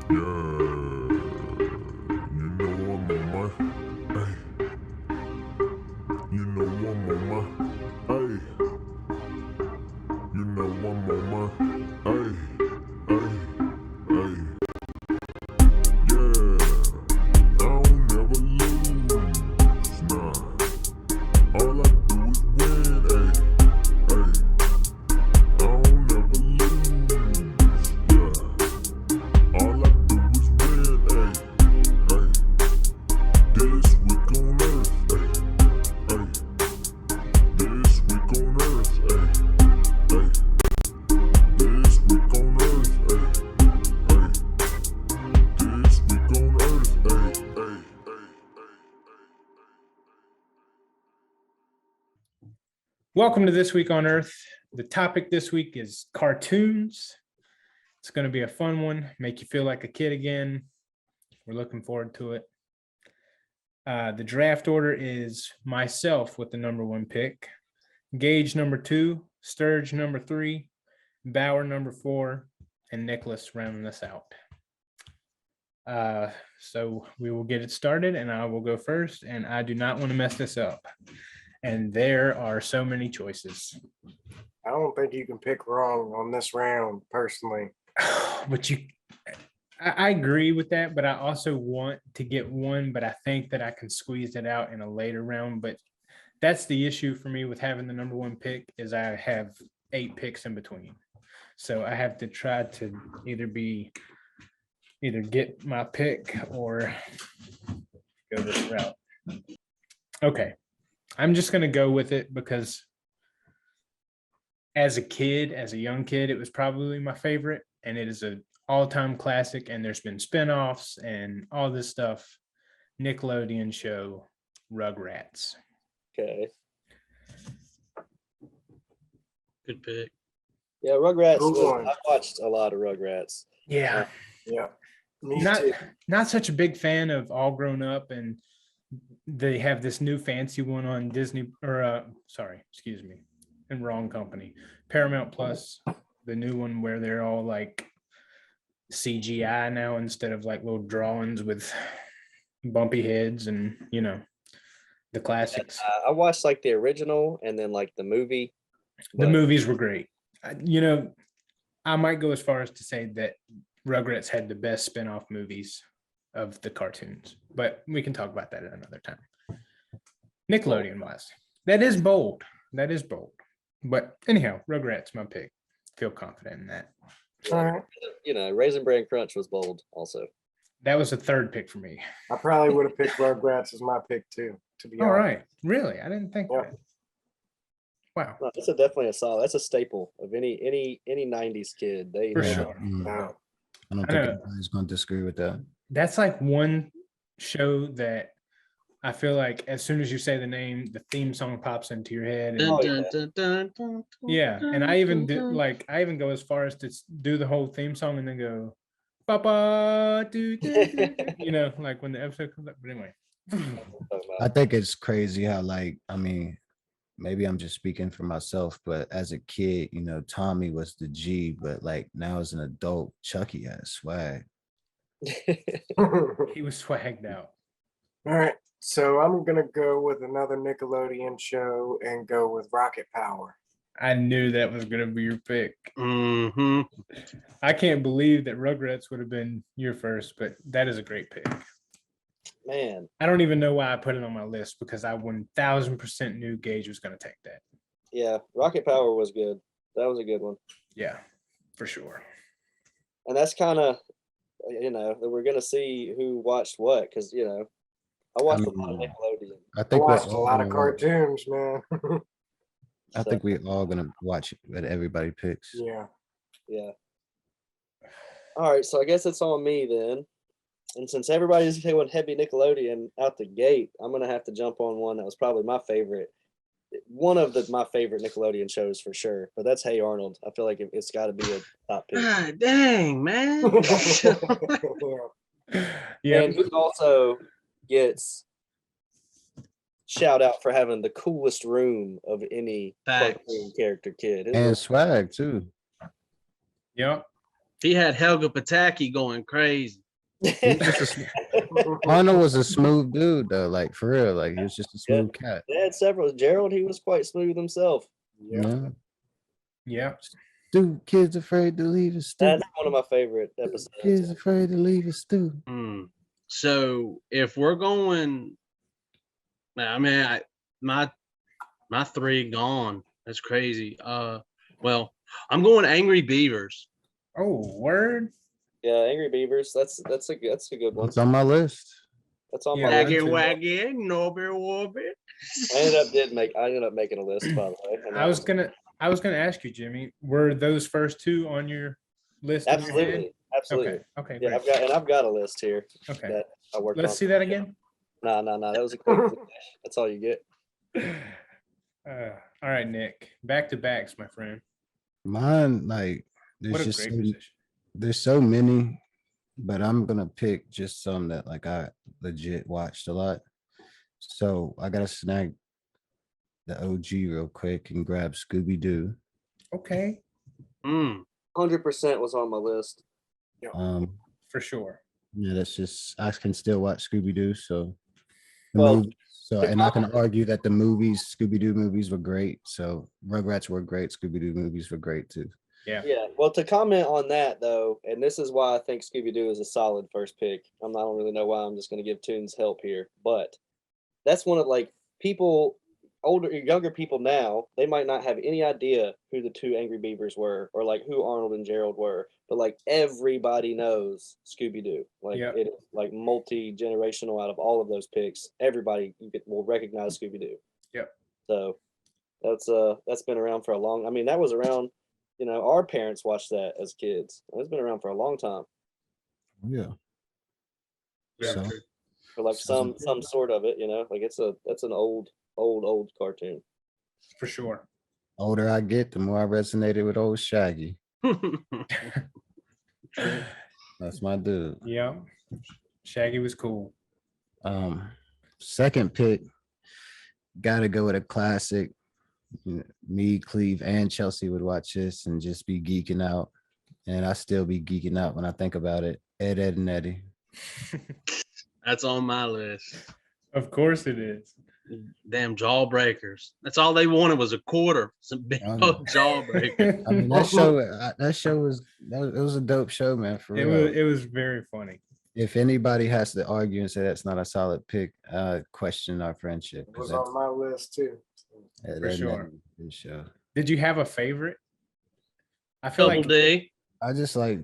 Yeah, you know I'm on my, hey, you know I'm on my, hey, you know I'm on my, hey, hey, yeah, I don't never lose, nah, all I do is win, hey, I don't never lose, yeah, all I do is win, hey, this week on earth, hey, this week on earth, hey, this week on earth, hey, this week on earth, hey. Welcome to This Week on Earth. The topic this week is cartoons. It's going to be a fun one, make you feel like a kid again. We're looking forward to it. The draft order is myself with the number 1 pick, Gage number 2, Sturge number 3, Bauer number 4, and Nicholas rounding us out. So we will get it started, and I will go first, and I do not want to mess this up. And there are so many choices. I don't think you can pick wrong on this round, personally. But I agree with that, but I also want to get one, but I think that I can squeeze it out in a later round. But that's the issue for me with having the number 1 pick is I have 8 picks in between. So I have to try to either get my pick or go this route. Okay. I'm just going to go with it because as a young kid, it was probably my favorite, and it is an all-time classic, and there's been spinoffs and all this stuff. Nickelodeon show, Rugrats. Okay. Good pick. Yeah, Rugrats. Good one. I watched a lot of Rugrats. Yeah. Yeah. Me Not too. not such a big fan of All Grown Up, and they have this new fancy one on Disney, or in wrong company. Paramount Plus, the new one where they're all like CGI now instead of like little drawings with bumpy heads and the classics. I watched like the original and then like the movie. The movies were great. I might go as far as to say that Rugrats had the best spin-off movies of the cartoons, but we can talk about that at another time. Nickelodeon wise, that is bold. But anyhow, Rugrats my pick. Feel confident in that. All right. Raisin Bran Crunch was bold also. That was the 3rd pick for me. I probably would have picked Rugrats as my pick too, to be All honest. right. Really? I didn't think that. Wow. No, that's definitely a solid. That's a staple of any 90s kid. For they- sure. No. I don't think anybody's going to disagree with that. That's like one show that I feel like as soon as you say the name, the theme song pops into your head. And, Oh, yeah. and I even go as far as to do the whole theme song and then go, Papa, do, like when the episode comes up. But anyway. I think it's crazy how, maybe I'm just speaking for myself, but as a kid, Tommy was the G, but like now as an adult, Chucky has swag. He was swagged out. All right. So I'm going to go with another Nickelodeon show and go with Rocket Power. I knew that was going to be your pick. Mm-hmm. I can't believe that Rugrats would have been your first, but that is a great pick. Man. I don't even know why I put it on my list because I 1000% knew Gage was going to take that. Yeah, Rocket Power was good. That was a good one. Yeah, for sure. And that's kind of, we're going to see who watched what because, I watched a lot of Nickelodeon. I I think we're watched a all lot of gonna cartoons, man. I think we're all going to watch what everybody picks. Yeah. Yeah. All right, so I guess it's on me then. And since everybody's going heavy Nickelodeon out the gate, I'm going to have to jump on one that was probably my favorite. One of my favorite Nickelodeon shows for sure, but that's Hey Arnold. I feel like it's got to be a top pick. God dang, man. Yeah. And who also gets shout out for having the coolest room of any Facts. cartoon character kid. And swag too. Yep. He had Helga Pataki going crazy. Arnold was a smooth dude though, like for real. Like he was just a Yeah. smooth cat. They had several. Gerald, he was quite smooth himself. Yeah. Yeah. Dude, kids afraid to leave his That's stoop. one of my favorite episodes. Kids afraid to leave his stoop. So if we're going, I mean, my three gone. That's crazy. Well, I'm going Angry Beavers. Oh, word. Yeah, Angry Beavers. That's a good one. It's on my list. That's on Yeah, my mine list. too. Waggy, Nobby Wobby. I ended up making a list, by the way. and I that was gonna ask you, Jimmy, were those first two on your list? in your head? absolutely. Okay. Yeah, Great. I've got a list here Okay. that I worked on. Let's see that again. No. That was a quick flash. That's all you get. All right, Nick. Back to backs, my friend. Mine, like, What a there's great just position. there's so many, but I'm gonna pick just some that like I legit watched a lot. So I gotta snag the OG real quick and grab Scooby Doo. Okay, 100% was on my list. for sure. Yeah, that's just I can still watch Scooby Doo. So Well, and I can argue that the movies, Scooby Doo movies were great. So Rugrats were great. Scooby Doo movies were great too. Yeah. Yeah. Well, to comment on that though, and this is why I think Scooby Doo is a solid first pick. I don't really know why. I'm just going to give Toons help here, but that's one of like people, younger people now, they might not have any idea who the two Angry Beavers were or like who Arnold and Gerald were, but like everybody knows Scooby Doo. Like Yeah. it is like multi-generational out of all of those picks. Everybody will recognize Scooby Doo. Yep. So that's been around for a long. I mean, that was around. Our parents watched that as kids. It's been around for a long time. Yeah. So, For like some sort of it, like that's an old cartoon. For sure. older I get, the more I resonated with old Shaggy. That's my dude. Yeah. Shaggy was cool. Second pick, gotta go with a classic. Me, Cleve, and Chelsea would watch this and just be geeking out. And I still be geeking out when I think about it. Ed, and Eddie. That's on my list. Of course it is. Damn jawbreakers. That's all they wanted was a quarter. Some big old jawbreakers. I mean, that show was a dope show, man. For real. It was very funny. If anybody has to argue and say that's not a solid pick, question our friendship. It was on my list too. For sure. Good show. Did you have a favorite? I feel Double like D. I just like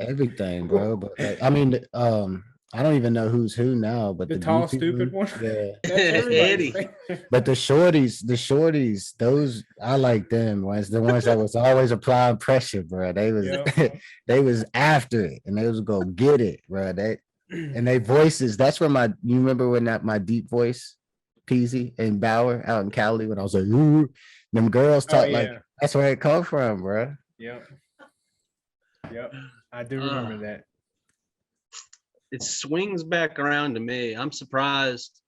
everything, bro. But like, I mean, I don't even know who's who now. But the tall, stupid one. Yeah. That's everybody's Eddie. favorite. But the shorties, those I like them. Was the ones that was always applying pressure, bro. They was Yeah. they was after it, and they was gonna get it, bro. And they voices. That's where you remember when my deep voice, Peasy and Bauer out in Cali, when I was like, ooh, them girls talk like that's where it come from, bro. Yep. I do remember that. It swings back around to me. I'm surprised.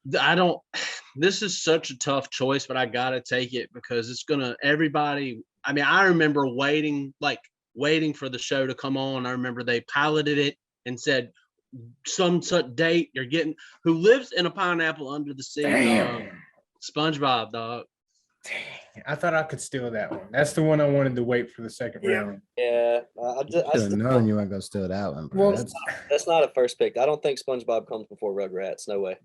This is such a tough choice, but I gotta take it because it's gonna everybody. I mean, I remember waiting for the show to come on. I remember they piloted it and said some such date you're getting. Who lives in a pineapple under the sea? SpongeBob, dog. Dang, I thought I could steal that one. That's the one I wanted to wait for the second round. Yeah, I should have known you weren't gonna steal that one, bro. Well, that's not a first pick. I don't think SpongeBob comes before Rugrats. No way.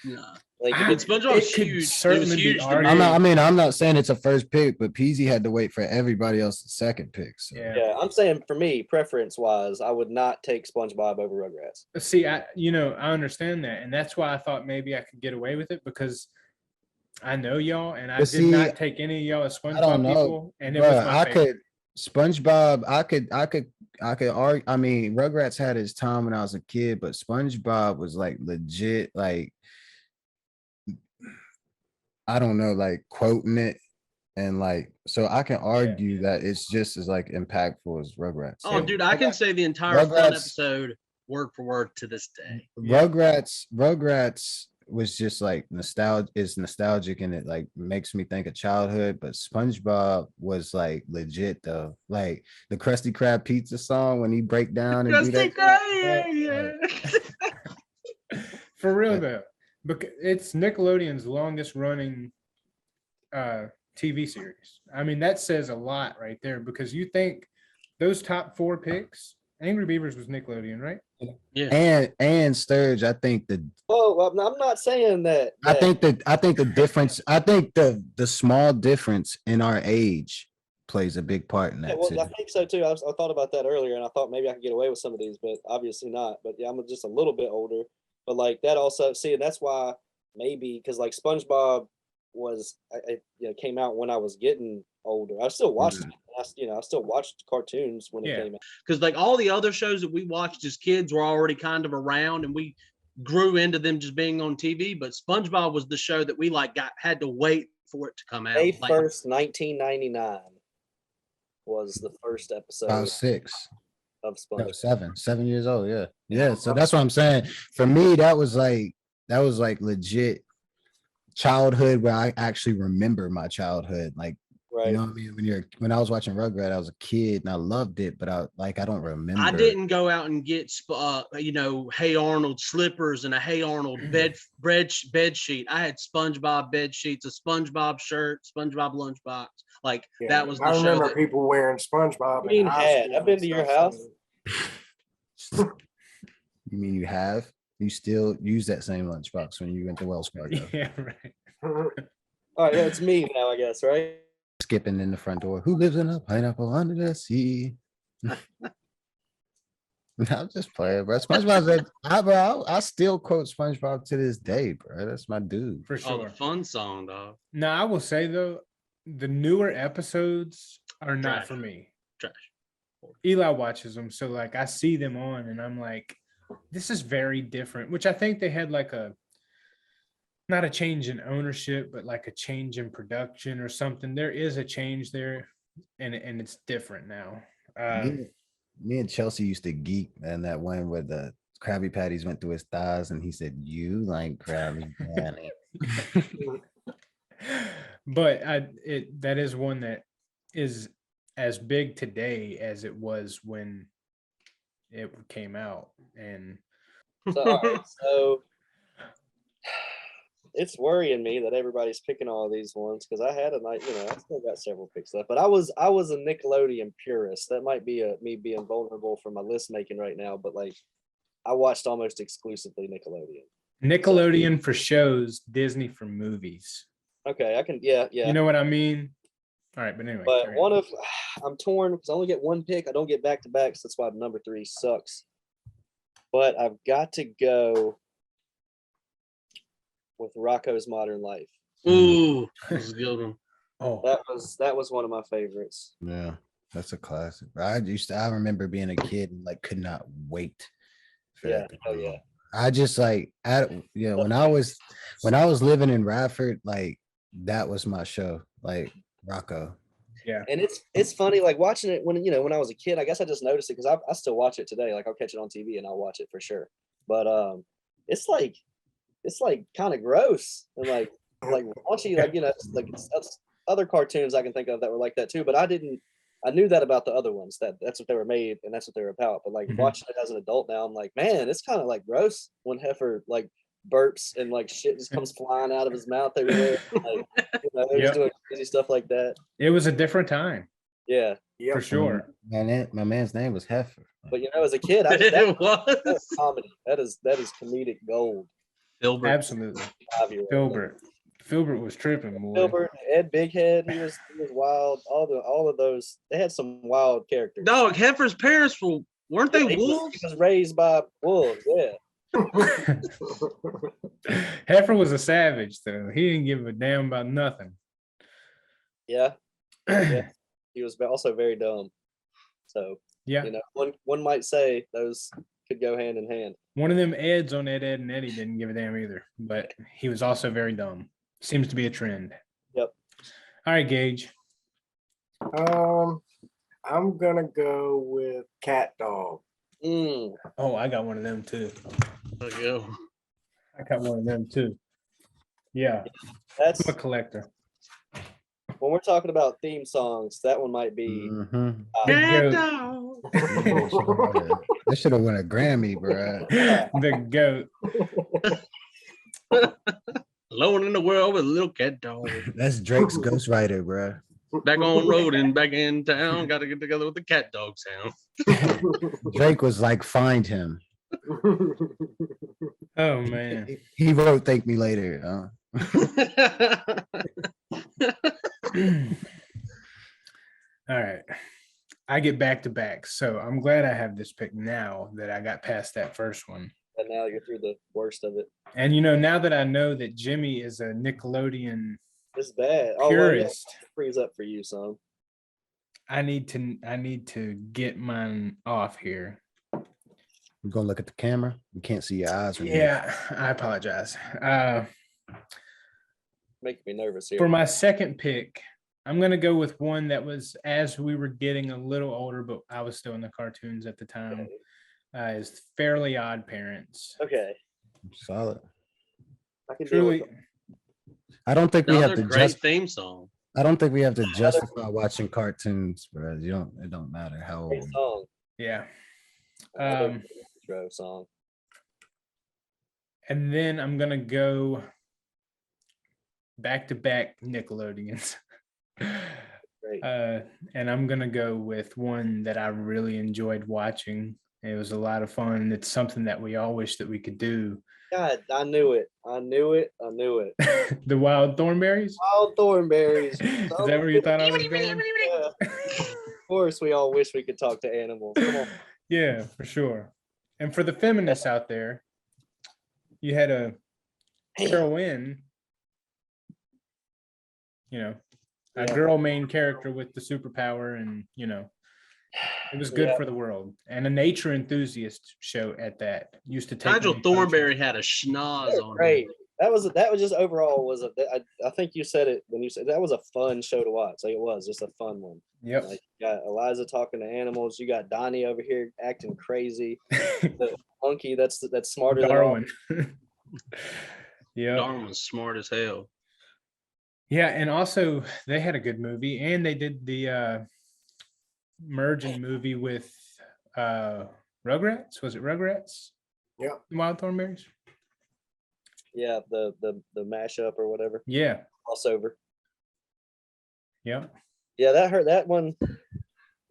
Nah. Like SpongeBob's it could huge. It was certainly be huge to argued. me. I'm not saying it's a first pick, but Peasy had to wait for everybody else's second pick. So. Yeah. I'm saying for me, preference wise, I would not take SpongeBob over Rugrats. See, I understand that, and that's why I thought maybe I could get away with it because I know y'all, and I did not take any of y'all as SpongeBob people, and it was my favorite. SpongeBob, I could argue. I mean, Rugrats had his time when I was a kid, but SpongeBob was like legit, like I don't know, like quoting it, and like so I can argue that it's just as like impactful as Rugrats. Oh, dude, I can say the entire fun episode word for word to this day. Rugrats was just like nostalgic and it like makes me think of childhood. But SpongeBob was like legit though. Like the Krusty Krab pizza song when he break down and do Krusty that. Krab, yeah. For real though, because it's Nickelodeon's longest running TV series. I mean, that says a lot right there because you think those top 4 picks, Angry Beavers was Nickelodeon, right? Yeah. And Sturge, I think the Oh, I'm not saying that. I think the difference, I think the small difference in our age plays a big part in Yeah, that well, too. I think so too. I thought about that earlier, and I thought maybe I could get away with some of these, but obviously not. But yeah, I'm just a little bit older. But like that also, see, and that's why maybe because like SpongeBob was, came out when I was getting older. I still watched it. I still watched cartoons when it came out. Because like all the other shows that we watched as kids were already kind of around, and we grew into them just being on TV. But SpongeBob was the show that we like had to wait for it to come out. May Like, 1st, 1999 was the first episode About 6. of No, SpongeBob. 7 years old. Yeah. So that's what I'm saying. For me, that was like legit childhood where I actually remember my childhood. Like, Right. you know what I mean? When I was watching Rugrats, I was a kid and I loved it, but I don't remember. I didn't go out and get Hey Arnold slippers and a Hey Arnold bed sheet. I had SpongeBob bed sheets, a SpongeBob shirt, SpongeBob lunchbox. Like that was the I show. remember people wearing SpongeBob. I mean, in high school I've been and to your stuff, house. You mean you have? You still use that same lunchbox when you went to Wells Fargo? Yeah, right. All right, it's me now, I guess, right? Skipping in the front door. Who lives in a pineapple under the sea? I'm just playing, bro. SpongeBob, I still quote SpongeBob to this day, bro. That's my dude. For Oh, sure. the fun song, dog. Now, I will say though, the newer episodes are not Trash. for me. Trash. Eli watches them, so like I see them on, and I'm like, this is very different. Which I think they had like not a change in ownership, but like a change in production or something. There is a change there, and it's different now. Me and Chelsea used to geek, and that one where the Krabby Patties went through his thighs, and he said, "You like Krabby Patty." But that is one that is as big today as it was when it came out. And So, all right, so it's worrying me that everybody's picking all these ones because I had I still got several picks left, but I was a Nickelodeon purist. That might be me being vulnerable for my list making right now, but like I watched almost exclusively Nickelodeon for shows, Disney for movies. Okay, I can, yeah. You know what I mean? All right, but anyway. But I'm torn because I only get one pick. I don't get back to back, so that's why number 3 sucks. But I've got to go with Rocco's Modern Life. Ooh, that was a good one. Oh, that was one of my favorites. Yeah, that's a classic. I remember being a kid and like could not wait for Yeah, that to oh come yeah. on. I just like when I was living in Radford, like that was my show, like Rocco. yeah. And it's funny, like watching it when I was a kid. I guess I just noticed it because I still watch it today. Like I'll catch it on TV and I'll watch it for sure. But it's like kind of gross and like raunchy, like it's other cartoons I can think of that were like that too. But I knew that about the other ones, that's what they were made and that's what they were about. But like watching it as an adult now, I'm like, man, it's kind of like gross when Heifer like burps and like shit just comes flying out of his mouth everywhere. Like, they're just doing crazy stuff like that. It was a different time. Yeah. For sure. Man, my man's name was Heifer. But as a kid, that It was was. comedy. That is comedic gold. Filbert. Absolutely. 5-year-old. Filbert was tripping, boy. Filbert, Ed Bighead, he was wild. All of those, they had some wild characters. Dog, Heifer's parents weren't they wolves? He was raised by wolves, yeah. Heifer was a savage, though. He didn't give a damn about nothing. Yeah. Yeah. He was also very dumb. So, Yeah. one might say those could go hand in hand. One of them Eds on Ed, Ed, and Eddie didn't give a damn either, but he was also very dumb. Seems to be a trend. Yep. All right, Gage. I'm gonna go with Cat Dog. Oh, I got one of them too. There you go. I got one of them too. Yeah, That's I'm a collector. when we're talking about theme songs. That one might be. Mhm. The Cat goat. dog. That should have won a Grammy, bro. The goat. Alone in the world with a little cat dog. That's Drake's ghostwriter, bro. Back on road and back in town. Got to get together with the cat dog sound. Drake was like, find him. Oh man. He wrote "Thank Me Later." All right. I get back to back. So I'm glad I have this pick now that I got past that first one. And now you're through the worst of it. And now that I know that Jimmy is a Nickelodeon It's bad. Oh, well, yeah, purist, it frees up for you, son. I need to get mine off here. We're gonna look at the camera. We can't see your eyes. Right now. Yeah, I apologize. Making me nervous here. For my second pick, I'm gonna go with one that was as we were getting a little older, but I was still in the cartoons at the time. Is Fairly Odd Parents. Okay, Solid. I can deal with Truly, I don't think we have Another to great theme song. I don't think we have to justify watching cartoons, bro. It don't matter how great old. song. yeah. Another intro song. And then I'm gonna go back to back Nickelodeons. Great. And I'm gonna go with one that I really enjoyed watching. It was a lot of fun. It's something that we all wish that we could do. God, I knew it. I knew it. I knew it. The Wild Thornberries. Wild thornberries. Is that where you thought I was going? Yeah. Of course, we all wish we could talk to animals. Come on. Yeah, for sure. And for the feminists out there, you had a heroine, a Yeah. girl main character with the superpower, and it was good Yeah. for the world. And a nature enthusiast show at that. Used to take Nigel me to Thornberry had a schnoz on him. Great. That was just overall was I think you said it when you said that was a fun show to watch. Like it was just a fun one. Yep. Like you got Eliza talking to animals. You got Donnie over here acting crazy. The monkey that's smarter Darwin. Yeah. Darwin's smart as hell. Yeah, and also they had a good movie, and they did the merging movie with Rugrats. Was it Rugrats? Yeah. Wild Thornberries. Yeah, the mashup or whatever Yeah. crossover. Yeah. Yeah, that hurt that one.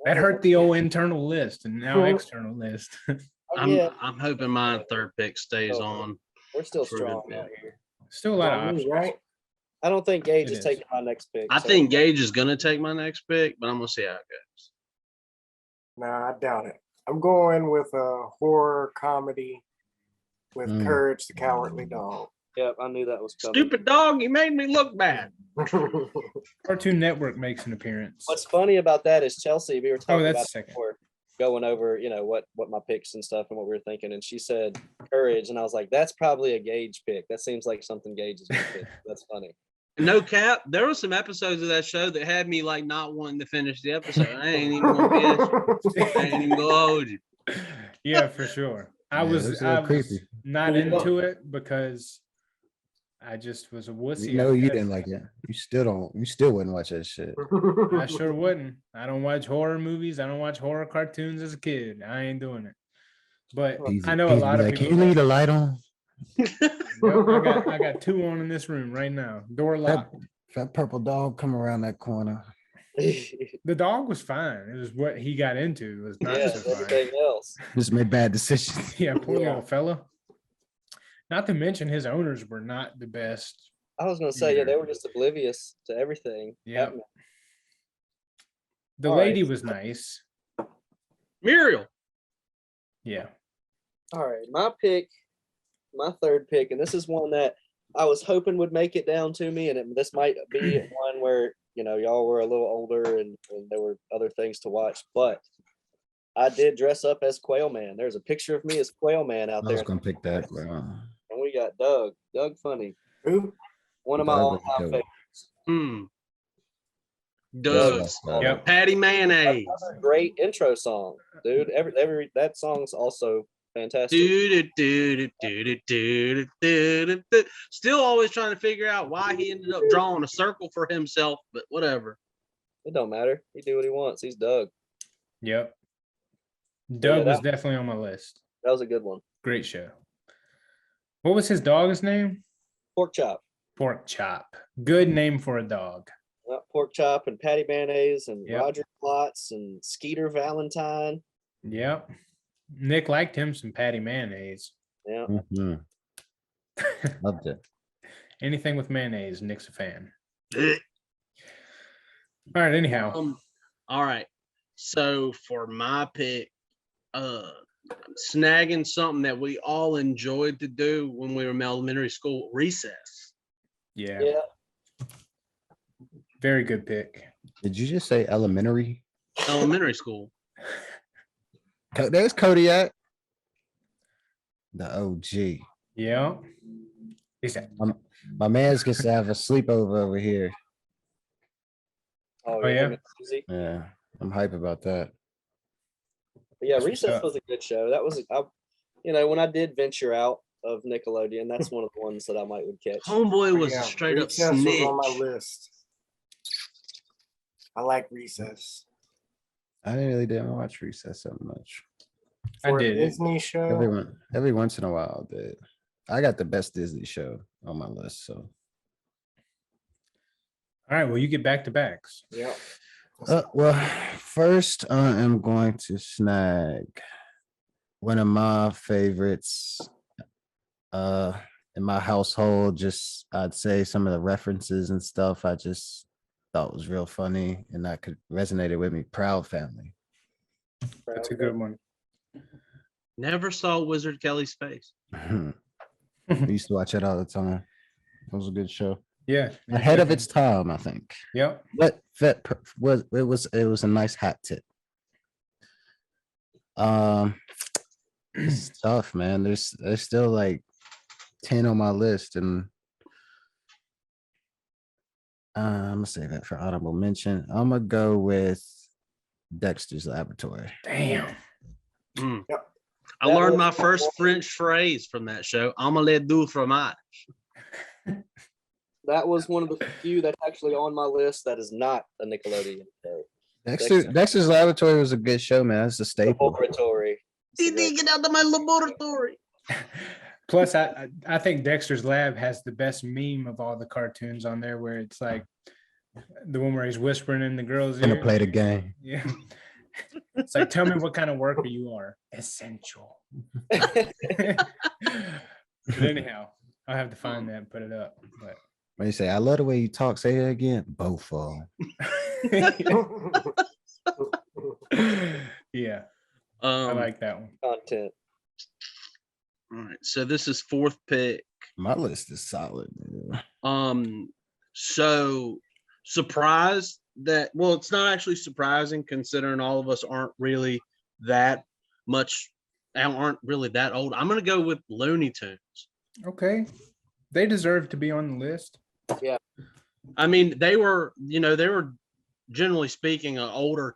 That hurt the old internal list and now external list. Oh, yeah, I'm hoping my third pick stays on. we're still for a good strong bit. out here. Still a lot of Well, options. right? I don't think Gage It is is. taking my next pick. I so- think Gage is gonna take my next pick, but I'm gonna see how it goes. Nah, I doubt it. I'm going with a horror comedy with Courage the Cowardly Dog. Yep, I knew that was coming. Stupid dog, you made me look bad. Cartoon Network makes an appearance. What's funny about that is Chelsea. We were talking that's about the second. before, going over, what my picks and stuff and what we were thinking, and she said Courage, and I was like, that's probably a Gage pick. That seems like something Gage is gonna pick. That's funny. No cap, there were some episodes of that show that had me like not wanting to finish the episode. I ain't even gonna finish. I ain't even gonna hold you. Yeah, for sure. I Yeah, it was, was a little creepy. not Yeah. into it because I just was a wussy. No, I you guess. didn't like it. You still wouldn't watch that shit. I sure wouldn't. I don't watch horror movies. I don't watch horror cartoons as a kid. I ain't doing it. But I know a lot of Can people. you leave the light on? Yep, I got two on in this room right now. Door locked. That purple dog come around that corner. The dog was fine. It was what he got into. It was not Yeah, so fine. everything else. Just made bad decisions. Yeah, poor Yeah. little fella. Not to mention his owners were not the best. I was gonna say, yeah, they were just oblivious to everything. Yeah. happening. The All right. lady was nice. Muriel. Yeah. All right, my third pick, and this is one that I was hoping would make it down to me, and this might be one where y'all were a little older and there were other things to watch, but I did dress up as Quail Man. There's a picture of me as Quail Man out I there, was gonna pick that, bro. and we got Doug Funny, Who? one of my Doug was all-time dope. favorites. Doug's. Yep. Patty Mayonnaise. Great intro song, dude. Every that song's also Fantastic. Still always trying to figure out why he ended up drawing a circle for himself, but whatever. It don't matter. He do what he wants. He's Doug. Yep. Doug yeah, was that- definitely on my list. That was a good one. Great show. What was his dog's name? Pork chop. Pork Chop. Good name for a dog. Pork chop and Patty Mayonnaise and Yep. Roger Klotz and Skeeter Valentine. Yep. Nick liked him some Patty Mayonnaise. Yeah. Mhm. Loved it. Anything with mayonnaise, Nick's a fan. All right, anyhow. All right. So for my pick, snagging something that we all enjoyed to do when we were in elementary school, recess. Yeah. Yeah. Very good pick. Did you just say elementary? Elementary school. There's Kodiak. The OG. Yeah. Is that? My man's gets to have a sleepover over here. Oh, yeah? him and Susie. Yeah, I'm hype about that. But yeah, That's what's Recess up. was a good show. That was, when I did venture out of Nickelodeon, that's one of the ones that I might would catch. Homeboy was Yeah, a straight up Recess was snitch. on my list. I like Recess. I really didn't watch Recess that much. I For a did. Disney show. Every once in a while, I did. I got the best Disney show on my list. So, All right. Well, you get back to backs. Yeah. well, first I am going to snag one of my favorites. In my household, just I'd say some of the references and stuff I just thought was real funny and that could resonated with me. Proud Family. That's a good one. Never saw Wizard Kelly's face. I used to watch it all the time. It was a good show. Yeah. Ahead of its time, I think. Yep. But it was a nice hat tip. It's tough, man. There's still like 10 on my list, and I'm gonna save that for honorable mention. I'm gonna go with Dexter's Laboratory. Damn. Mm. Yep. I That learned was my my first one. French phrase from that show. Omelette du fromage. That was one of the few that's actually on my list that is not a Nickelodeon show. Dexter's Laboratory was a good show, man. It's a staple. Laboratory. Get out of my laboratory. Plus, I think Dexter's Lab has the best meme of all the cartoons on there, where it's like the one where he's whispering in the girl's Gonna ear. play the game. Yeah. It's like, tell me what kind of worker you are. Essential. But anyhow, I'll have to find that and put it up. But When you say, I love the way you talk, say it again. Both of them. yeah, I Um, like that one. Content. all right, so this is fourth pick. My list is solid. Man. So surprised that, well, it's not actually surprising considering all of us aren't really that old. I'm gonna go with Looney Tunes. Okay, they deserve to be on the list. I mean, they were generally speaking an older,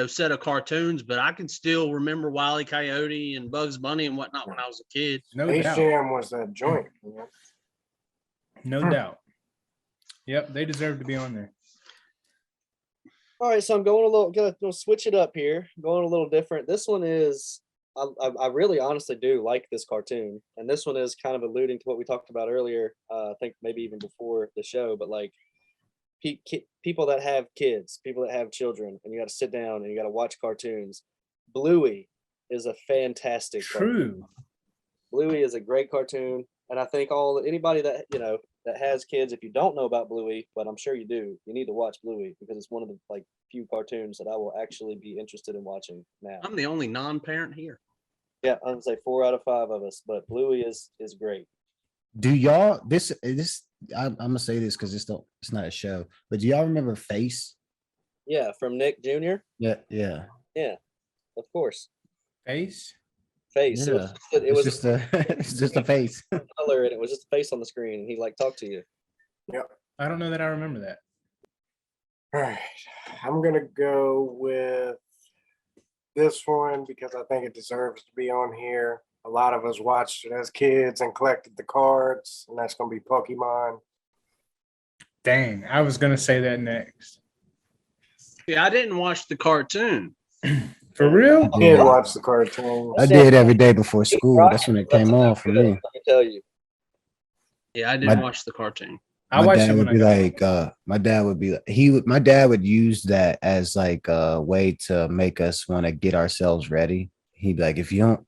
set of cartoons, but I can still remember Wile E. Coyote and Bugs Bunny and whatnot when I was a kid. No Space doubt. Jam was that joint. You know? No doubt. Yep, they deserve to be on there. All right, so I'm gonna switch it up here. Going a little different. This one is I really honestly do like this cartoon, and this one is kind of alluding to what we talked about earlier. I think maybe even before the show, but like people that have kids, people that have children, and you got to sit down and you got to watch cartoons. Bluey is a fantastic cartoon. True. Bluey is a great cartoon, and I think anybody that that has kids, if you don't know about Bluey, but I'm sure you do, you need to watch Bluey because it's one of the few cartoons that I will actually be interested in watching now. I'm the only non-parent here. Yeah, I'm gonna say 4 out of 5 of us, but Bluey is great. Do y'all I'm gonna say this because it's not a show, but do y'all remember Face? Yeah, from Nick Jr. Yeah. Of course, Face. Face. Yeah. It was just it's just a face. color, and it was just a face on the screen, and he talked to you. I don't know that I remember that. All right. I'm gonna go with this one because I think it deserves to be on here. A lot of us watched it as kids and collected the cards, and that's going to be Pokemon. Dang, I was gonna say that next. Yeah, I didn't watch the cartoon. For real? I did watch the cartoon. I did every day before school. That's when it came on for me. Let me tell you. Yeah, I didn't watch the cartoon. I My watched dad it when would I be got like, my dad would be my dad would use that as like a way to make us want to get ourselves ready. He'd be like, if y'all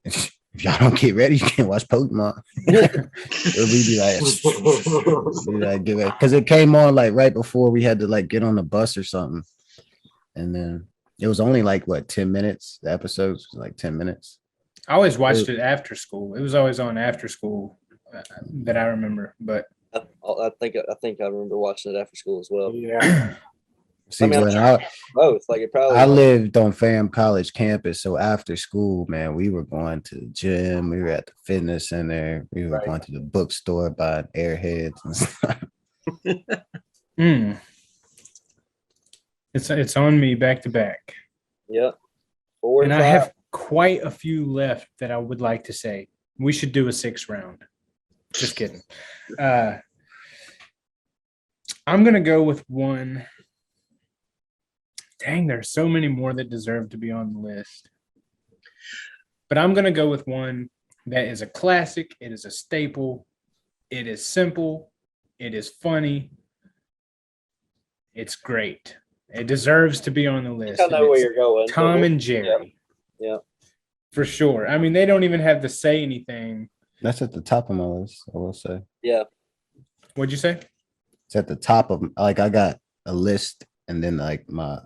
don't get ready, you can't watch Pokemon. Or we'd be like, give it, because it came on like right before we had to like get on the bus or something. And then it was only like what, 10 minutes. The episodes was like 10 minutes. I always watched it after school. It was always on after school that I remember. But I think I remember watching it after school as well. Yeah. See, when Both. Like it probably. I lived on Fam College campus, so after school, man, we were going to the gym, we were at the fitness center, we were going to the bookstore buying Airheads and stuff. It's on me back to back. Yeah. 4 And and I 5. have quite a few left that I would like to say. We should do a 6th round. Just kidding. I'm gonna go with one. Dang, there's so many more that deserve to be on the list. But I'm gonna go with one that is a classic. It is a staple. It is simple. It is funny. It's great. It deserves to be on the list. I know where you're going. Tom and Jerry. Yeah. For sure. I mean, they don't even have to say anything. That's at the top of my list, I will say. Yeah. What'd you say? It's at the top of, like, I got a list and then like my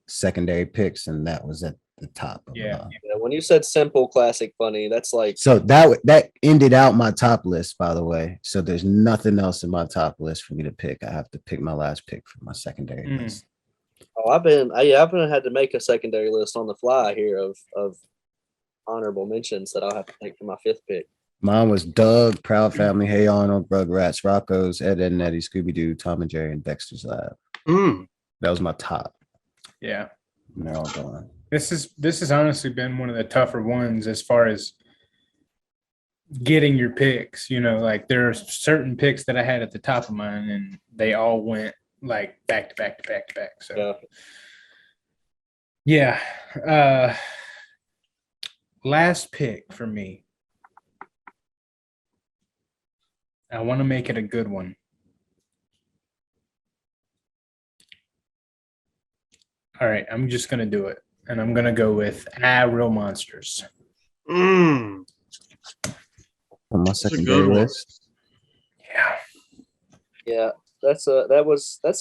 secondary picks, and that was at the top of Yeah. Yeah. When you said simple, classic, funny, that's like. So that ended out my top list, by the way. So there's nothing else in my top list for me to pick. I have to pick my last pick for my secondary list. Oh, I've been had to make a secondary list on the fly here of honorable mentions that I'll have to take for my 5th pick. Mine was Doug, Proud Family, Hey Arnold, Rugrats, Rocco's, Ed, Edd and Eddy, Scooby Doo, Tom and Jerry, and Dexter's Lab. That was my top. Yeah. And they're all gone. This has honestly been one of the tougher ones as far as getting your picks. You know, like there are certain picks that I had at the top of mine, and they all went like back to back to back to back. So yeah. Last pick for me. I want to make it a good one. All right, I'm just gonna do it, and I'm gonna go with Real Monsters. On my secondary list. Yeah. Yeah, that's a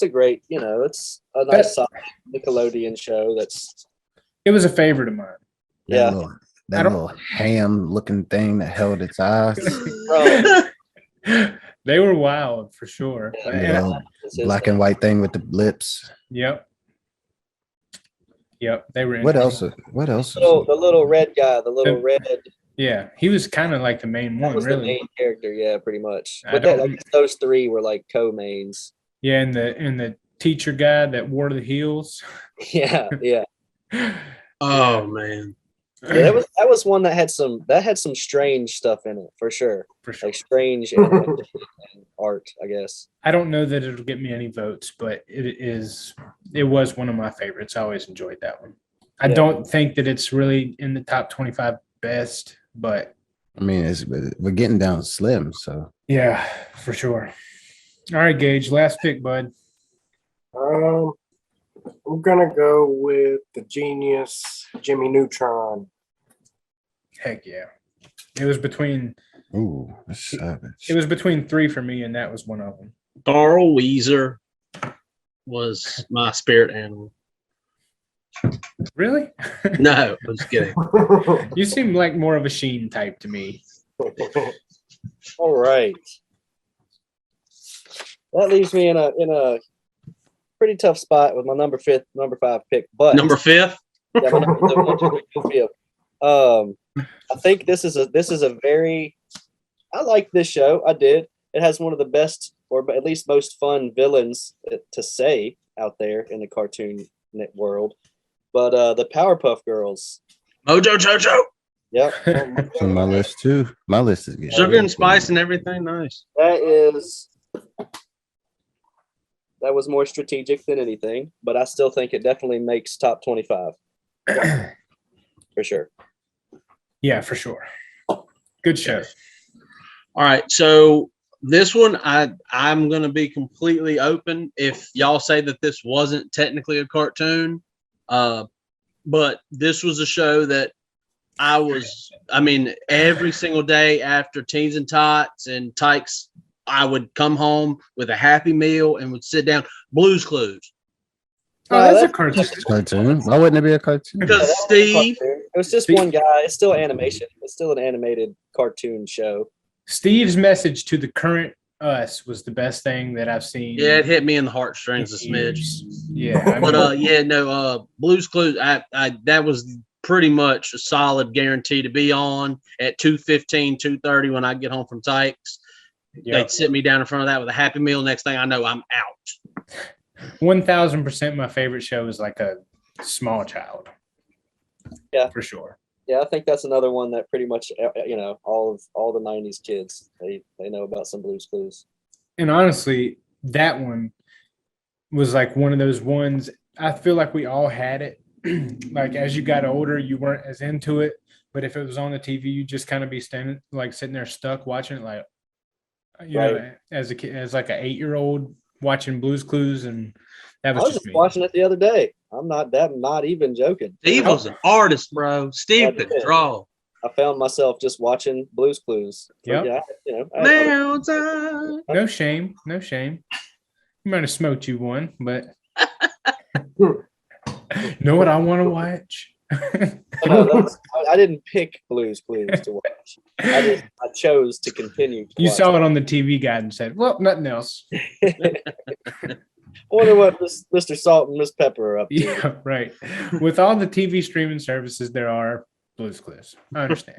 great, it's a nice solid Nickelodeon show. It was a favorite of mine. That little ham looking thing that held its eyes. They were wild for sure. Black and white thing with the lips. Yep. They were. What else? The little red guy, the little red. Yeah, he was kind of like the main one, really. The main character, yeah, pretty much. But I guess those 3 were like co-mains. Yeah, and the teacher guy that wore the heels. Yeah. Oh man. Yeah, that was one that had some strange stuff in it for sure. Like strange and art, I guess. I don't know that it'll get me any votes, but it was one of my favorites. I always enjoyed that one. I don't think that it's really in the top 25 best, but I mean, we're getting down slim, so yeah, for sure. All right, Gage, last pick, bud. I'm gonna go with the genius Jimmy Neutron. Heck yeah. It was between that's savage. It was between 3 for me, and that was one of them. Darl Weezer was my spirit animal. Really? No, I'm just kidding. You seem like more of a Sheen type to me. All right. That leaves me in a pretty tough spot with my number 5 pick. But number 5? Yeah, my number 5. I think this is a very. I like this show. I did. It has one of the best, or at least most fun villains to say out there in the cartoon net world. But the Powerpuff Girls. Mojo Jojo. Yep. It's on my list too. My list is good. Sugar and spice and everything. Nice. That was more strategic than anything, but I still think it definitely makes top 25. For sure. Yeah, for sure. Good show. All right. So this one, I'm going to be completely open. If y'all say that this wasn't technically a cartoon, but this was a show that every single day after Teens and Tots and Tykes, I would come home with a Happy Meal and would sit down. Blue's Clues. Oh, that's a cartoon. Cartoon. Why wouldn't it be a cartoon? Because Steve. It was just one guy. It's still animation. It's still an animated cartoon show. Steve's message to the current us was the best thing that I've seen. Yeah, it hit me in the heartstrings a smidge. Yeah. But Blue's Clues, that was pretty much a solid guarantee to be on at 2:15, 2:30 when I get home from Tykes. They'd sit me down in front of that with a Happy Meal. Next thing I know, I'm out. 1000% my favorite show is like a small child. Yeah, for sure. Yeah, I think that's another one that pretty much, all the 90s kids, they know about some Blue's Clues. And honestly, that one was like one of those ones, I feel like we all had it. Like as you got older, you weren't as into it, but if it was on the TV, you just kind of be sitting there stuck watching it, like, know, as a kid, as like an 8-year-old watching Blue's Clues, and that was just me. Watching it the other day. I'm not even joking. Steve was an artist, bro. Steve could draw. I found myself just watching Blue's Clues. Yeah. No shame. You might have smoked you one, but know what I want to watch? I didn't pick Blue's Clues to watch. I chose to continue. You saw it on the TV guide and said, "Well, nothing else." I wonder what Mr. Salt and Miss Pepper are up to. Yeah, right. With all the TV streaming services there are, Blue's Clues. I understand.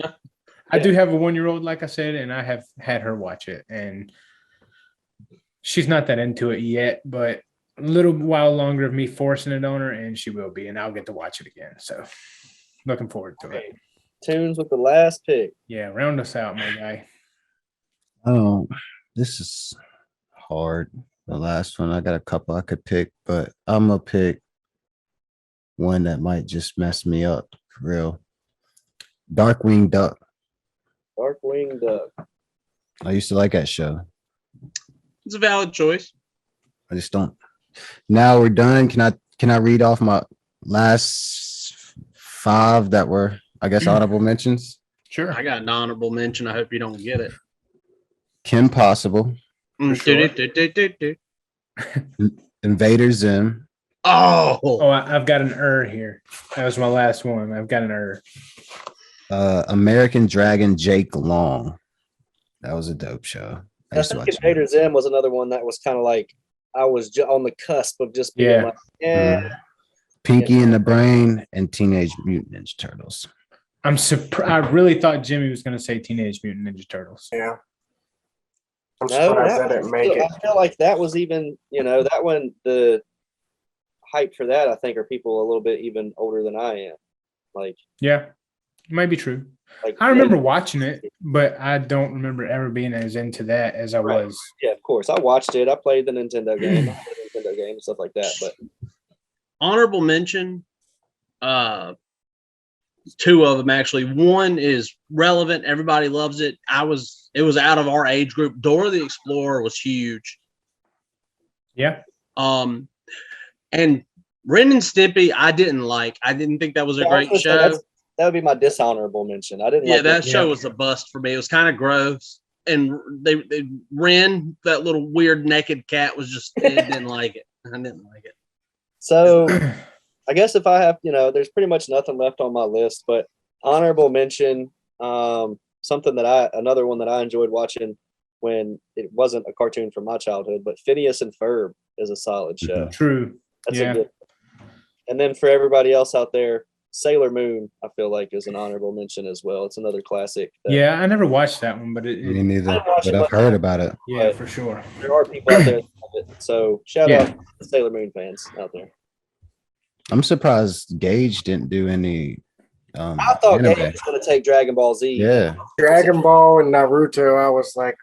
I do have a 1-year-old, like I said, and I have had her watch it, and she's not that into it yet, but a little while longer of me forcing it on her, and she will be, and I'll get to watch it again. So looking forward to it. Toons with the last pick. Yeah, round us out, my guy. Oh, this is hard. The last one, I got a couple I could pick, but I'm gonna pick one that might just mess me up for real. Darkwing Duck. Darkwing Duck. I used to like that show. It's a valid choice. I just don't. Now we're done. Can I read off my last 5 that were, I guess, audible mentions? Sure. I got an honorable mention. I hope you don't get it. Kim Possible. Sure. Invader Zim. Oh, I've got an here. That was my last one. I've got an American Dragon Jake Long. That was a dope show. I think Invader Zim was another one that was kind of like I was on the cusp of just being like, Pinky and the Brain and Teenage Mutant Ninja Turtles. I'm surprised. I really thought Jimmy was going to say Teenage Mutant Ninja Turtles. Yeah. I'm surprised I didn't make it. I feel like that was even, that one, the hype for that, I think, are people a little bit even older than I am. Like, yeah, it might be true. Like, I remember watching it, but I don't remember ever being as into that as I was. Yeah, of course. I watched it. I played the Nintendo game. And stuff like that. But honorable mention, 2 of them actually. One is relevant. Everybody loves it. It was out of our age group. Dora the Explorer was huge. Yeah. And Ren and Stimpy, I didn't like. I didn't think that was a great show. That would be my dishonorable mention. I didn't. Yeah, that show was a bust for me. It was kind of gross. And they Ren, that little weird naked cat, was just I didn't like it. I didn't like it. So I guess if I have, there's pretty much nothing left on my list, but honorable mention, another one that I enjoyed watching when it wasn't a cartoon from my childhood, but Phineas and Ferb is a solid show. True. That's a good. And then for everybody else out there, Sailor Moon, I feel like, is an honorable mention as well. It's another classic. Yeah, I never watched that one, but me neither. But I've heard about it. Yeah, for sure. There are people out there that love it. So shout out to Sailor Moon fans out there. I'm surprised Gage didn't do any. I thought anime. Gage was going to take Dragon Ball Z. Yeah, Dragon Ball and Naruto, I was like,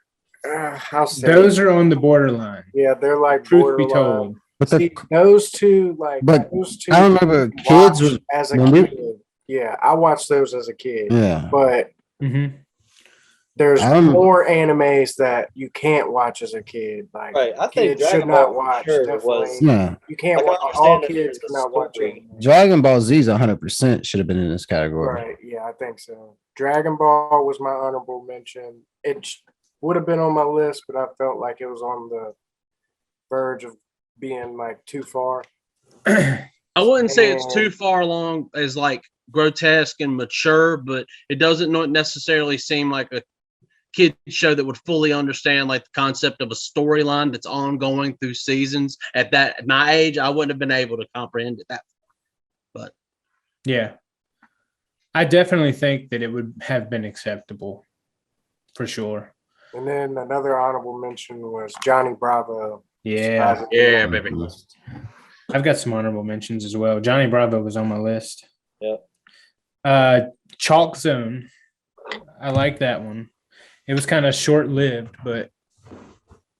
how say Those are on the borderline. yeah, they're like Truth be borderline. told. but See, those two, but those two. I remember you kids watch was as a when we- kid. Yeah, I watched those as a kid. yeah. But Mhm. there's I'm- more animes that you can't watch as a kid. Like Right. I think kids should Dragon not Ball for watch. sure Definitely, was. Yeah, you can't Like, I watch. All understand that kids the cannot watch story- anime. Dragon Ball Z's 100% should have been in this category. Right. Yeah, I think so. Dragon Ball was my honorable mention. It would have been on my list, but I felt like it was on the verge of being like too far. I wouldn't say it's too And- far along as like grotesque and mature, but it doesn't not necessarily seem like a kid show that would fully understand like the concept of a storyline that's ongoing through seasons. At my age, I wouldn't have been able to comprehend it that. But Yeah. I definitely think that it would have been acceptable for sure. And then another honorable mention was Johnny Bravo. Yeah. yeah, baby. I've got some honorable mentions as well. Johnny Bravo was on my list. Yep. Chalk Zone. I like that one. It was kind of short lived, but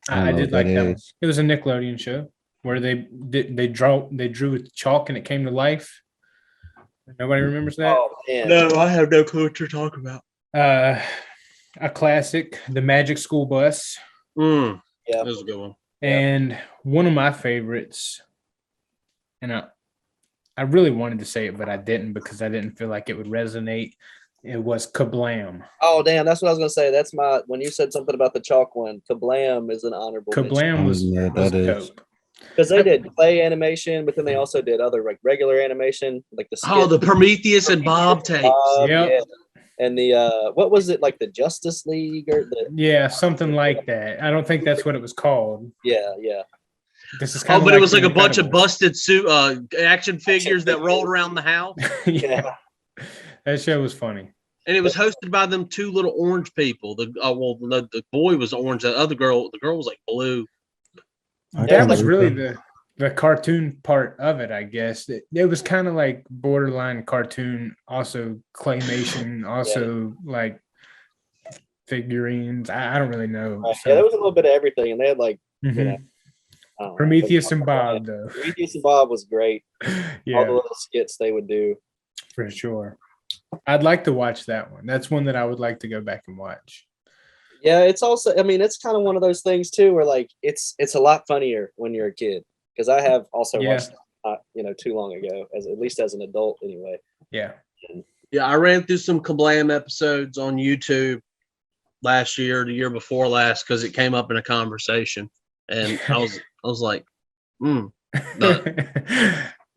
I did like that one. It was a Nickelodeon show where they drew with chalk and it came to life. Nobody remembers that. Oh man. No, I have no clue what you're talking about. A classic, The Magic School Bus. Yeah. That was a good one. And one of my favorites, and I really wanted to say it, but I didn't because I didn't feel like it would resonate. It was Kablam. Oh damn, that's what I was gonna say. That's my when you said something about the chalk one. Kablam is an honorable Kablam was, Yeah, was that is. dope. because they did play animation, but then they also did other like regular animation, like the Oh, the skit- Prometheus and Bob tapes. Yep. yeah. And the what was it like the Justice League or the Yeah, something like that. I don't think that's what it was called. yeah. This is Oh, kind of but it was like The a bunch of Incredibles. busted suit action figures that rolled around the house. Yeah, that show was funny. And it was hosted by them two little orange people. The boy was orange. The girl was like blue. That was really the cartoon part of it, I guess. It was kind of like borderline cartoon, also claymation, also like figurines. I don't really know. Yeah, So, there was a little bit of everything, and they had like mhm. you know, I don't know. Prometheus and Bob, though. Prometheus and Bob was great. All the Yeah, little skits they would do. for sure. I'd like to watch that one. That's one that I would like to go back and watch. Yeah, it's also. I mean, it's kind of one of those things too, where like it's a lot funnier when you're a kid. Because I have also Yeah. watched, too long ago, at least as an adult, anyway. Yeah. Yeah, I ran through some Kablam episodes on YouTube last year, the year before last, because it came up in a conversation, and I was like, no.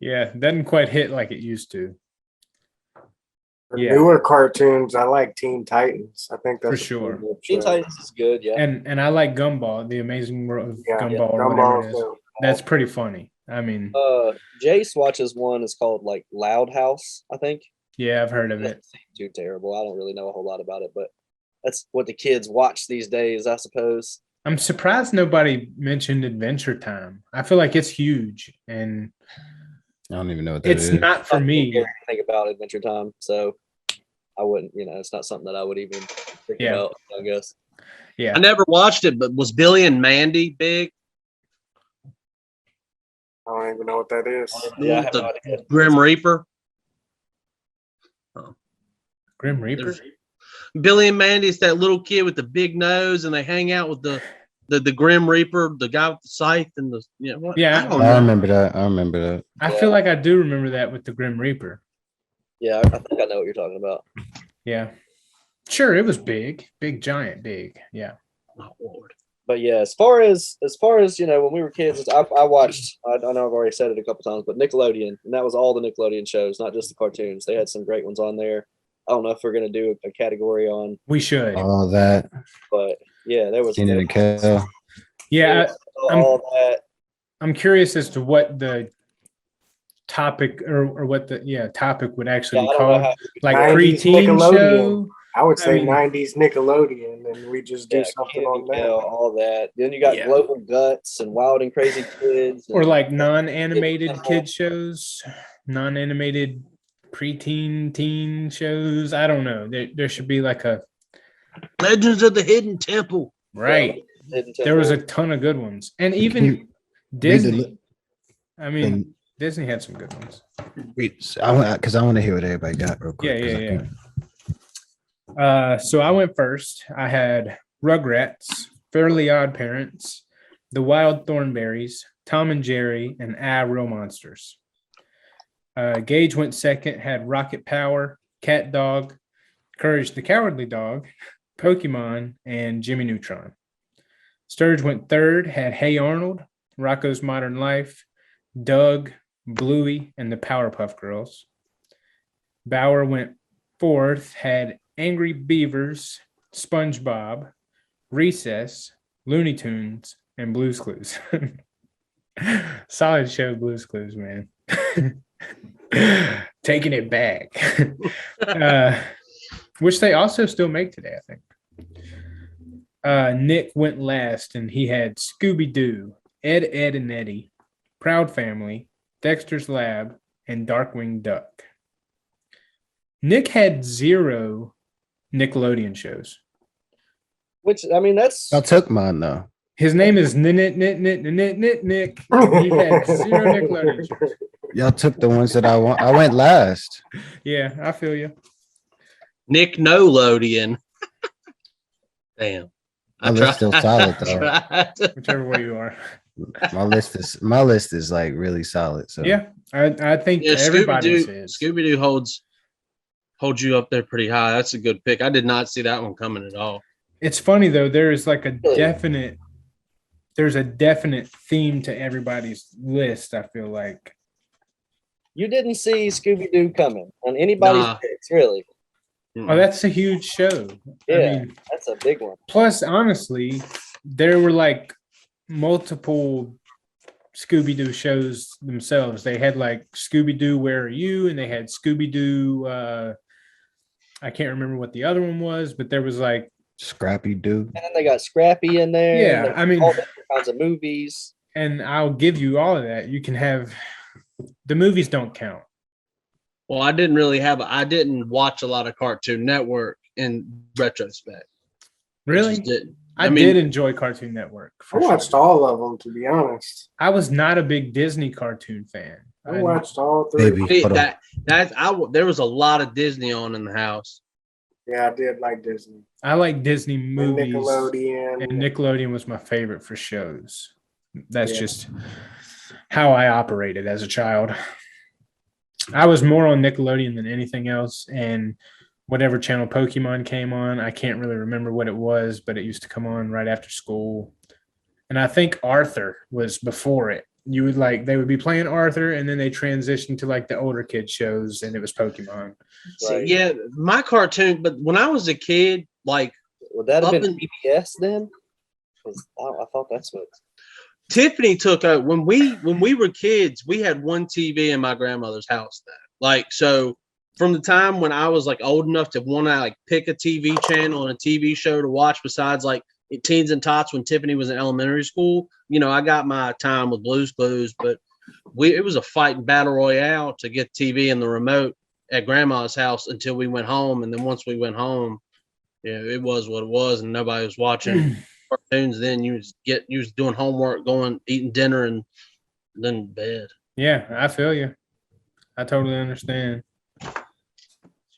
Yeah, doesn't quite hit like it used to. For Yeah. newer cartoons, I like Teen Titans. I think that's For sure. a pretty good Teen show. Titans is good, yeah. And I like Gumball, The Amazing World of Yeah, Gumball, or Gumball whatever it is. too. That's pretty funny. I mean, Jace watches one. It's called like Loud House, I think. yeah, I've heard of Doesn't it. seem too terrible. I don't really know a whole lot about it, but that's what the kids watch these days, I suppose. I'm surprised nobody mentioned Adventure Time. I feel like it's huge, and I don't even know what that it's is. not for I didn't me. hear anything about Adventure Time, so I wouldn't. It's not something that I would even think Yeah. about. I guess. Yeah, I never watched it, but was Billy and Mandy big? I don't even know what that is. Yeah, I have The no idea. Grim Reaper. Grim Reaper. There's- Billy and Mandy's that little kid with the big nose, and they hang out with the Grim Reaper, the guy with the scythe, and the what? Yeah. I don't I know. remember that. I remember that. I feel like I do remember that with the Grim Reaper. Yeah, I think I know what you're talking about. Yeah, sure, it was big, giant, big. Yeah, Oh, Lord. But yeah, as far as when we were kids, I watched. I know I've already said it a couple times, but Nickelodeon, and that was all the Nickelodeon shows, not just the cartoons. They had some great ones on there. I don't know if we're gonna do a category on, we should. All that. but yeah, there was Kenan and Kel. Yeah, all that. I'm curious as to what the topic or what the topic would actually Yeah, be I don't know called. how. Like 90s preteen Nickelodeon. show. I would say I mean- 90s Nickelodeon, and we just do Yeah, something Kenan on and that. Kel, all that. Then you got Yeah. Global Guts and Wild and Crazy Kids, Or and like non-animated kid shows. non-animated preteen teen shows. I don't know. There should be like a Legends of the Hidden Temple. right. Hidden There was a Temple. ton of good ones, and Can even you read the Disney. li- I mean, and Disney had some good ones. I want because I want to hear what everybody got real quick. Yeah, 'cause I yeah, can't- So I went first. I had Rugrats, Fairly Odd Parents, The Wild Thornberries, Tom and Jerry, and Real Monsters. Gage went second, had Rocket Power, Cat Dog, Courage the Cowardly Dog, Pokemon, and Jimmy Neutron. Sturge went third, had Hey Arnold, Rocco's Modern Life, Doug, Bluey, and the Powerpuff Girls. Bauer went fourth, had Angry Beavers, SpongeBob, Recess, Looney Tunes, and Blue's Clues. Solid show, Blue's Clues, man. Taking it back. Which they also still make today, I think. Nick went last, and he had Scooby-Doo, Ed, Ed, and Eddie, Proud Family, Dexter's Lab, and Darkwing Duck. Nick had 0 Nickelodeon shows. Which, I mean, that's I took mine though. His name is Nick. He had 0 Nickelodeon shows. Y'all took the ones that I want. I went last. Yeah, I feel you. Nick Nolodeon. Damn. My list still solid I though. tried. Whichever way you are. My list is like really solid. So Yeah, I think Yeah, everybody's is. Scooby-Doo holds you up there pretty high. That's a good pick. I did not see that one coming at all. It's funny though. There's a definite theme to everybody's list. I feel like. you didn't see Scooby Doo coming on anybody's Nah. picks, really. Oh, that's a huge show. Yeah, I mean, that's a big one. plus, honestly, there were like multiple Scooby-Doo shows themselves. They had like Scooby-Doo, Where Are You? And they had Scooby-Doo. I can't remember what the other one was, but there was like, Scrappy Doo. And then they got Scrappy in there. Yeah, and I mean- all different kinds of movies. and I'll give you all of that. You can have the movies don't count. Well, I didn't watch a lot of Cartoon Network in retrospect. I Really? just didn't. I mean, did enjoy Cartoon Network. I For watched sure. all of them, to be honest. I was not a big Disney cartoon fan. I watched all 3. Baby. Hold on. there was a lot of Disney on in the house. Yeah, I did like Disney. I like Disney And movies. Nickelodeon. And Nickelodeon was my favorite for shows. That's Yeah. just how I operated as a child. I was more on Nickelodeon than anything else. And whatever channel Pokemon came on, I can't really remember what it was, but it used to come on right after school. And I think Arthur was before it. They would be playing Arthur, and then they transitioned to like the older kid shows, and it was Pokemon. See, Right. yeah, my cartoon. But when I was a kid, like Would that have Up been in- PBS then? 'Cause I thought that's what. Tiffany took out when we were kids, we had one TV in my grandmother's house. So from the time when I was like old enough to want to like pick a TV channel and a TV show to watch besides like Teens and Tots when Tiffany was in elementary school, I got my time with Blue's Clues, but it was a fight and battle royale to get TV and the remote at grandma's house until we went home. And then once we went home, it was what it was, and nobody was watching cartoons. Then you was doing homework, eating dinner, and then bed. Yeah, I feel you. I totally understand.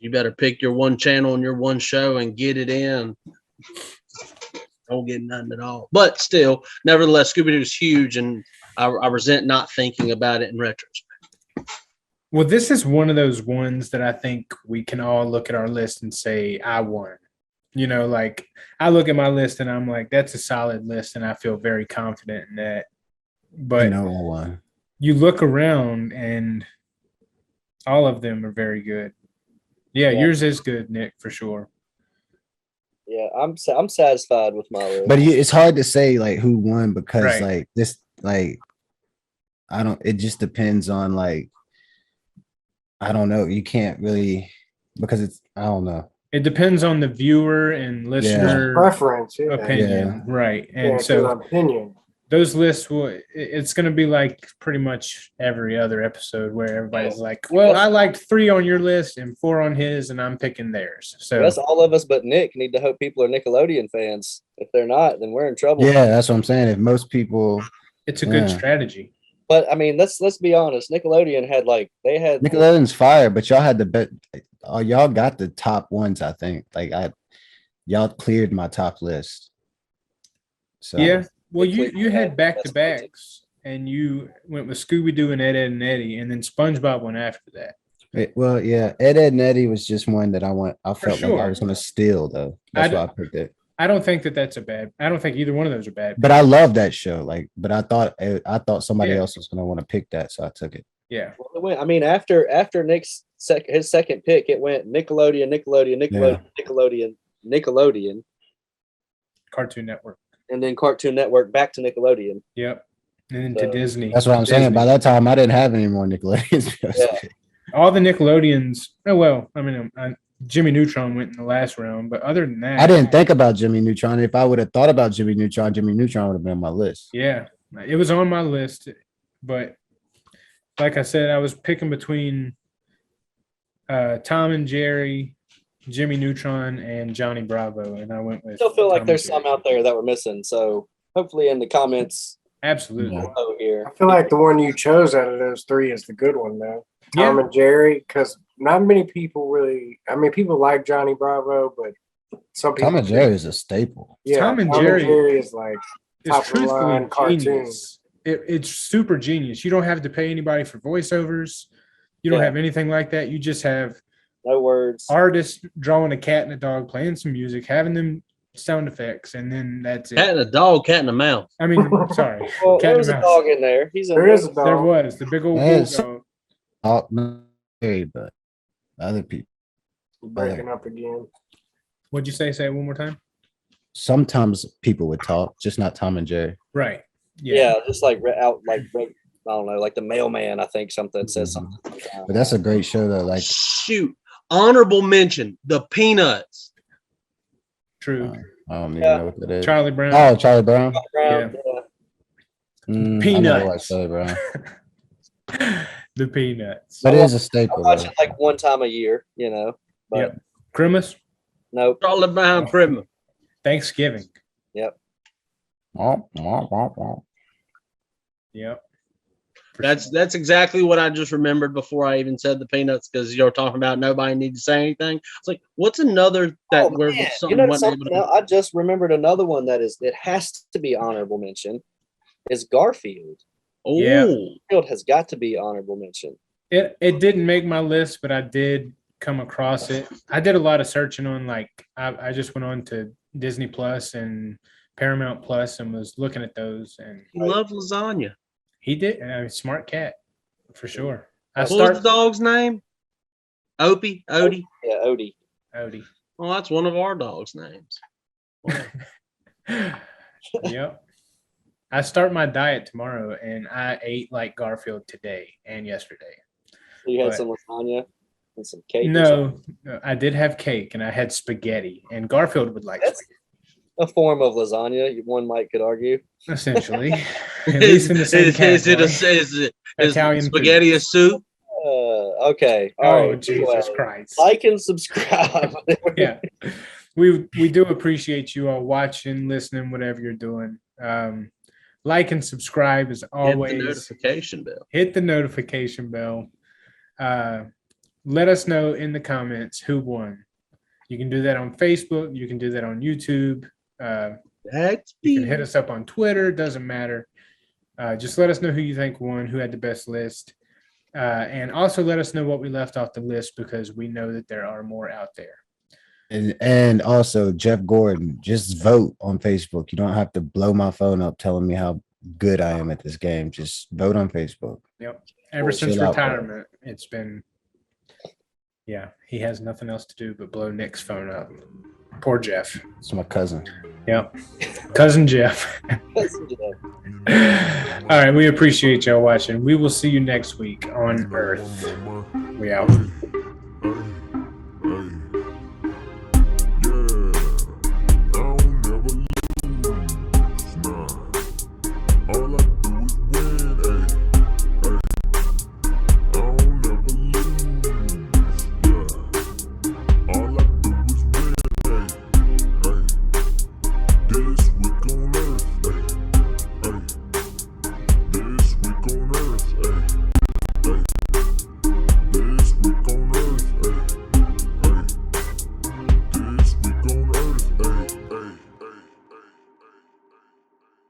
You better pick your one channel and your one show and get it in. Don't get nothing at all. But still, nevertheless, Scooby-Doo is huge, and I resent not thinking about it in retrospect. Well, this is one of those ones that I think we can all look at our list and say, I won. Like I look at my list and I'm like, that's a solid list, and I feel very confident in that. But one. you look around and all of them are very good. Yeah, Yeah. yours is good, Nick, for sure. Yeah, I'm satisfied with my list. But it's hard to say like who won because Right. like this like I don't. It just depends on like I don't know. You can't really because I don't know. It depends on the viewer and listener Preference. Yeah. opinion, right? And Yeah, it's so an opinion. those lists it's going to be like pretty much every other episode where everybody's like, well, I liked 3 on your list and 4 on his, and I'm picking theirs. I So guess all of us but Nick need to hope people are Nickelodeon fans. If they're not, then we're in trouble. Yeah, that's what I'm saying. If most people, it's a good Yeah. strategy. But I mean, let's be honest. Nickelodeon had Nickelodeon's fire, but y'all had the bet. Y'all got the top ones, I think. Y'all cleared my top list. So Yeah. Well, They you clearly had had back to best backs, and you went with Scooby Doo and Ed, Ed and Eddie, and then SpongeBob went after that. well, yeah, Ed, Ed, and Eddie was just one that I felt like I sure. was going to steal though. That's why I picked it. I don't think that's a bad. I don't think either one of those are bad. But I love that show. But I thought somebody Yeah. else was going to want to pick that, so I took it. Yeah. Well, it went, I mean, after Nick's his second pick, it went Nickelodeon, Nickelodeon, Cartoon Network. and then Cartoon Network back to Nickelodeon. Yep. And then So, to Disney. That's what I'm saying. Disney. By that time, I didn't have any more Nickelodeon shows. Yeah. All the Nickelodeons. Oh well, I mean, Jimmy Neutron went in the last round, but other than that, I didn't think about Jimmy Neutron. If I would have thought about Jimmy Neutron would have been on my list. Yeah, it was on my list, but like I said, I was picking between Tom and Jerry, Jimmy Neutron, and Johnny Bravo, and I went with. I still feel like Tom there's and Jerry. some out there that we're missing. So hopefully in the comments Absolutely. Yeah. below here. I feel like the one you chose out of those 3 is the good one, though. Tom Yeah. and Jerry, because not many people really. I mean, people like Johnny Bravo, but some people. Tom and Jerry is a staple. Yeah, Tom and Jerry is like It's top of the line truthfully cartoons. genius. It's super genius. You don't have to pay anybody for voiceovers. You don't Yeah. have anything like that. You just have No words. artists drawing a cat and a dog, playing some music, having them sound effects, and then that's it. Cat and a dog, cat and a mouse. I mean, sorry. Well, Cat there and was a mouse. dog in there. He's in There there. is a dog. There was the big old Yes. bulldog. Not Jerry, but other people. breaking up again. What'd you say? Say it one more time. Sometimes people would talk, just not Tom and Jerry. Right. Yeah, just like I don't know, like the mailman. I think something says something. But that's a great show though. Like Shoot. Honorable mention, the Peanuts. True. I don't even Yeah. know what that is. Charlie Brown. Oh, Charlie Brown. Background, I know I Peanuts. watch Charlie Brown. The Peanuts. But it is a I staple. watch though. it like one time a year, But Yep. Christmas, nope. Charlie Brown Christmas. Thanksgiving. Yep. Womp, womp, womp, womp. Yep. For That's exactly what I just remembered before I even said the Peanuts, because you're talking about nobody need to say anything. It's like, what's another that Oh, where man. something You know wasn't something able to? else? I just remembered another one it has to be honorable mention is Garfield. Oh, Yeah. Garfield has got to be honorable mention. It didn't make my list, but I did come across it. I did a lot of searching on I just went on to Disney Plus and Paramount Plus and was looking at those, and he loved lasagna. he did. Smart cat for sure. I What was start the dog's name? Opie? Odie? Yeah, Odie. Odie. Well, that's one of our dogs' names. Wow. Yep. I start my diet tomorrow, and I ate like Garfield today and yesterday. You had But- some lasagna and some cake. or something? No, I did have cake, and I had spaghetti, and Garfield would like That's- spaghetti, A form of lasagna, one might could argue. essentially. At least in the same is category. is Italian spaghetti a soup? Okay. All Oh, right. Jesus Anyway, Christ. like and subscribe. Yeah. We do appreciate you all watching, listening, whatever you're doing. Like and subscribe as Hit always. the notification bell. Hit the notification bell. Let us know in the comments who won. You can do that on Facebook. You can do that on YouTube. That's You can hit us up on Twitter. Doesn't matter. Just let us know who you think won, who had the best list. And also let us know what we left off the list, because we know that there are more out there. And also Jeff Gordon, just vote on Facebook. You don't have to blow my phone up telling me how good I am at this game. Just vote on Facebook. Ever Cool. since Chill out, bro. retirement, it's been, yeah, he has nothing else to do but blow Nick's phone up. Poor Jeff. It's my cousin. Yep. Cousin Jeff. All right. We appreciate y'all watching. We will see you next week on Earth. We out. Hey.